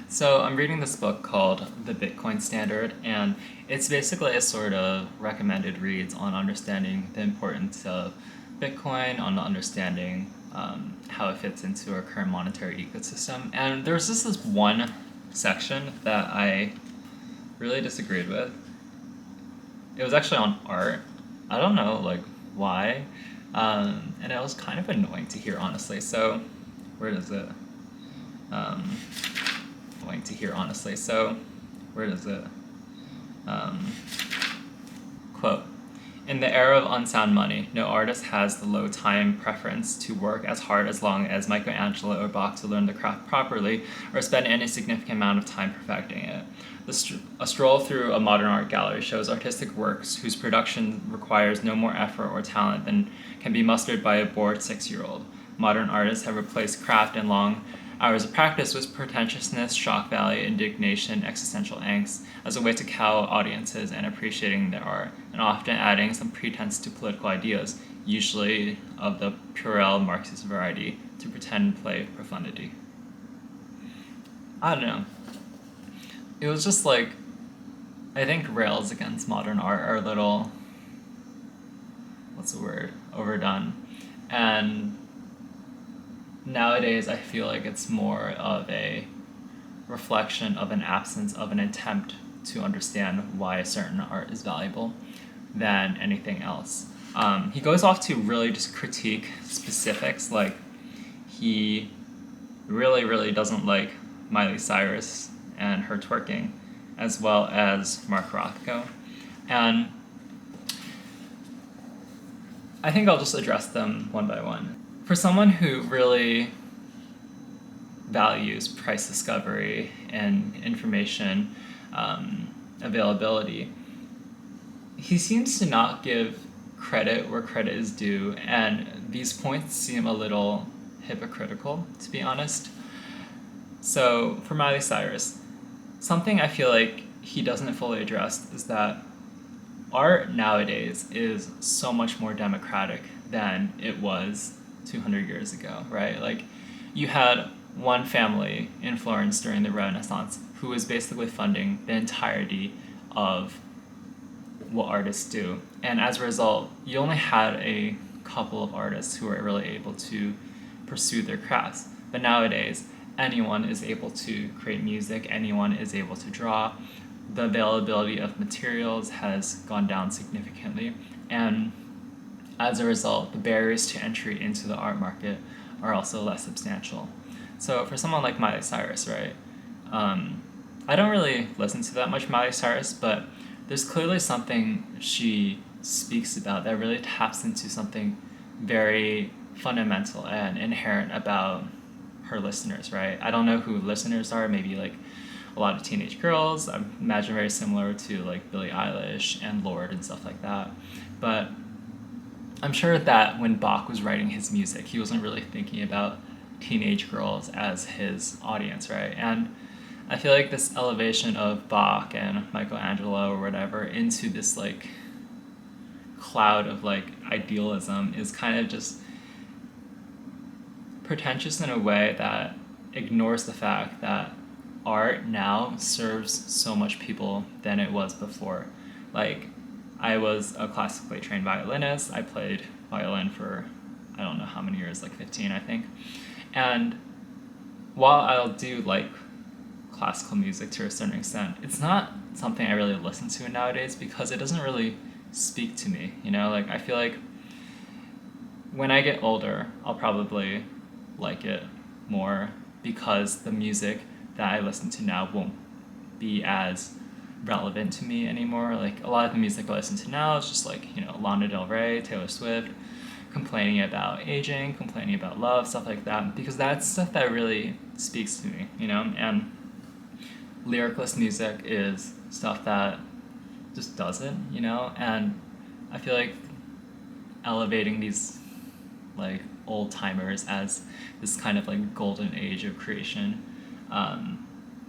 So I'm reading this book called The Bitcoin Standard, and it's basically a sort of recommended reads on understanding the importance of Bitcoin, on understanding how it fits into our current monetary ecosystem. And there's just this one section that I really disagreed with. It was actually on art. I don't know why, and it was kind of annoying to hear, honestly. So where does it? Um, Annoying to hear, honestly. So where does it? Um, Quote. In the era of unsound money, no artist has the low time preference to work as hard as long as Michelangelo or Bach to learn the craft properly or spend any significant amount of time perfecting it. A stroll through a modern art gallery shows artistic works whose production requires no more effort or talent than can be mustered by a bored 6-year-old. Modern artists have replaced craft and long hours of practice with pretentiousness, shock value, indignation, existential angst as a way to cow audiences and appreciating their art, and often adding some pretense to political ideas, usually of the puerile Marxist variety, to pretend play profundity. I don't know. It was just I think rails against modern art are a little, what's the word, overdone. And nowadays I feel like it's more of a reflection of an absence of an attempt to understand why a certain art is valuable than anything else. He goes off to really just critique specifics, like he really doesn't like Miley Cyrus and her twerking, as well as Mark Rothko. And I think I'll just address them one by one. For someone who really values price discovery and information availability, he seems to not give credit where credit is due, and these points seem a little hypocritical, to be honest. So, for Miley Cyrus, something I feel like he doesn't fully address is that art nowadays is so much more democratic than it was 200 years ago, right? Like, you had one family in Florence during the Renaissance who was basically funding the entirety of what artists do. And as a result, you only had a couple of artists who were really able to pursue their crafts. But nowadays, anyone is able to create music, anyone is able to draw. The availability of materials has gone down significantly. And as a result, the barriers to entry into the art market are also less substantial. So for someone like Miley Cyrus, right? I don't really listen to that much Miley Cyrus, but there's clearly something she speaks about that really taps into something very fundamental and inherent about her listeners, right? I don't know who listeners are, maybe like a lot of teenage girls. I imagine very similar to like Billie Eilish and Lorde and stuff like that. But I'm sure that when Bach was writing his music, he wasn't really thinking about teenage girls as his audience, right? And I feel like this elevation of Bach and Michelangelo or whatever into this like cloud of like idealism is kind of just pretentious in a way that ignores the fact that art now serves so much people than it was before. Like, I was a classically trained violinist. I played violin for I don't know how many years, like 15, I think. And while I'll do like classical music to a certain extent, it's not something I really listen to nowadays because it doesn't really speak to me, you know? Like, I feel like when I get older, I'll probably like it more because the music that I listen to now won't be as relevant to me anymore. Like, a lot of the music I listen to now is just like, Lana Del Rey, Taylor Swift, complaining about aging, complaining about love, stuff like that, because that's stuff that really speaks to me, and lyricless music is stuff that just doesn't, and I feel like elevating these like old timers as this kind of like golden age of creation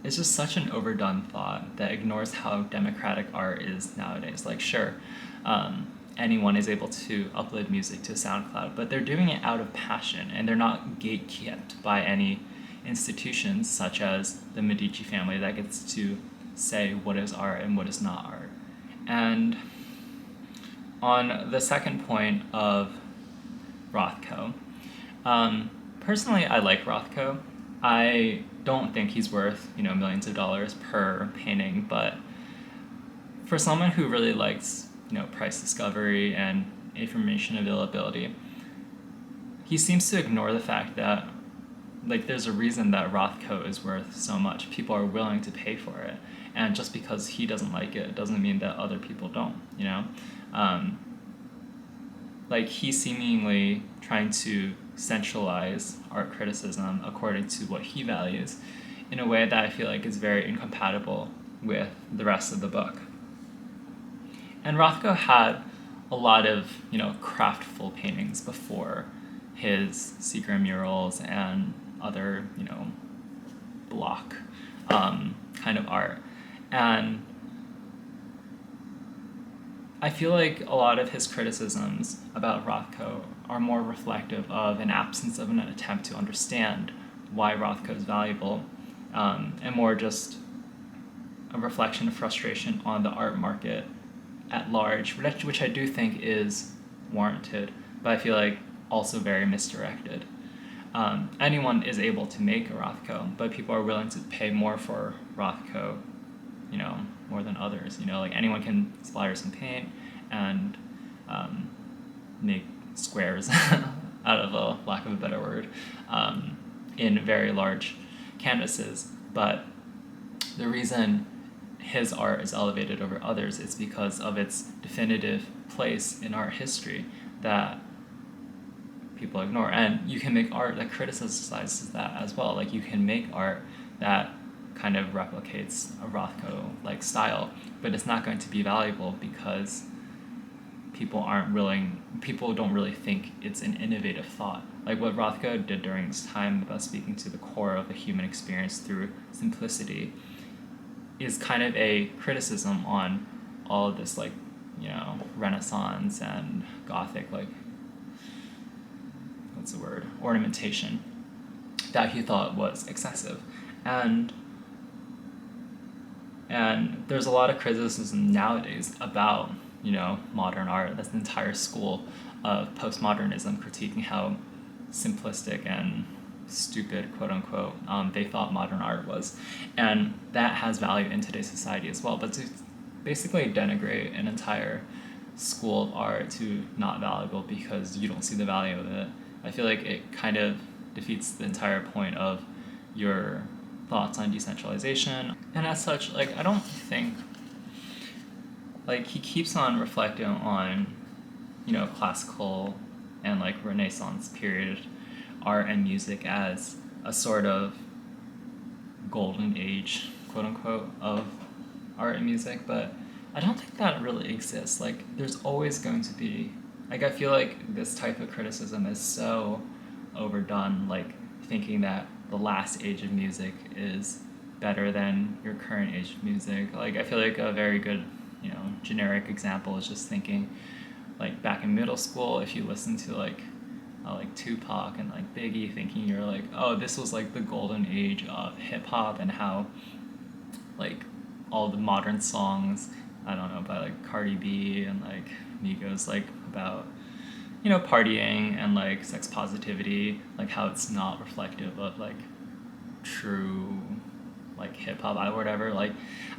it's just such an overdone thought that ignores how democratic art is nowadays. Like, sure, anyone is able to upload music to SoundCloud, but they're doing it out of passion, and they're not gatekept by any, institutions such as the Medici family that gets to say what is art and what is not art. And on the second point of Rothko, personally, I like Rothko. I don't think he's worth, millions of dollars per painting, but for someone who really likes, price discovery and information availability, he seems to ignore the fact that, there's a reason that Rothko is worth so much. People are willing to pay for it. And just because he doesn't like it doesn't mean that other people don't, He's seemingly trying to centralize art criticism according to what he values in a way that I feel like is very incompatible with the rest of the book. And Rothko had a lot of, craftful paintings before his Seagram murals and other, block kind of art. And I feel like a lot of his criticisms about Rothko are more reflective of an absence of an attempt to understand why Rothko is valuable, and more just a reflection of frustration on the art market at large, which I do think is warranted, but I feel like also very misdirected. Anyone is able to make a Rothko, but people are willing to pay more for Rothko, more than others. Anyone can splatter some paint and make squares, out of a lack of a better word, in very large canvases. But the reason his art is elevated over others is because of its definitive place in art history that people ignore. And you can make art that criticizes that as well. You can make art that kind of replicates a Rothko-like style, but it's not going to be valuable because people don't really think it's an innovative thought. What Rothko did during this time about speaking to the core of the human experience through simplicity is kind of a criticism on all of this, Renaissance and Gothic, ornamentation that he thought was excessive. And there's a lot of criticism nowadays about, modern art. That's an entire school of postmodernism critiquing how simplistic and stupid, quote unquote, they thought modern art was. And that has value in today's society as well. But to basically denigrate an entire school of art to not valuable because you don't see the value of it, I feel like it kind of defeats the entire point of your thoughts on decentralization. And as such, I don't think, he keeps on reflecting on, classical and, Renaissance period art and music as a sort of golden age, quote unquote, of art and music, but I don't think that really exists. There's always going to be, I feel like this type of criticism is so overdone, thinking that the last age of music is better than your current age of music. I feel like a very good, generic example is just thinking, back in middle school, if you listen to Tupac and Biggie, thinking you're oh, this was the golden age of hip hop, and how all the modern songs, I don't know, by Cardi B and Migos, about partying and sex positivity, how it's not reflective of true hip hop or whatever.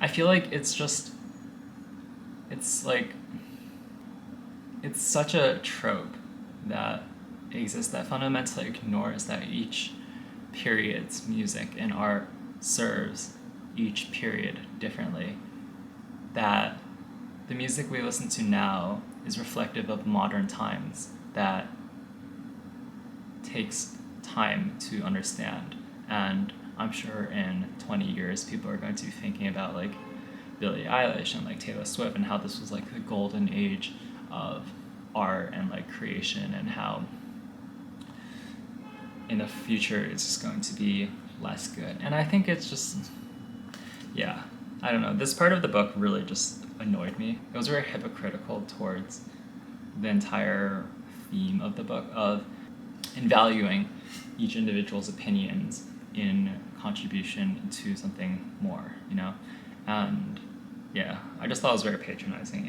I feel like it's just, it's it's such a trope that exists that fundamentally ignores that each period's music and art serves each period differently. That the music we listen to now is reflective of modern times that takes time to understand. And I'm sure in 20 years people are going to be thinking about Billie Eilish and Taylor Swift and how this was the golden age of art and creation, and how in the future it's just going to be less good. And I think it's just, yeah, I don't know, this part of the book really just annoyed me. It was very hypocritical towards the entire theme of the book, of in valuing each individual's opinions in contribution to something more, you know? And yeah, I just thought it was very patronizing.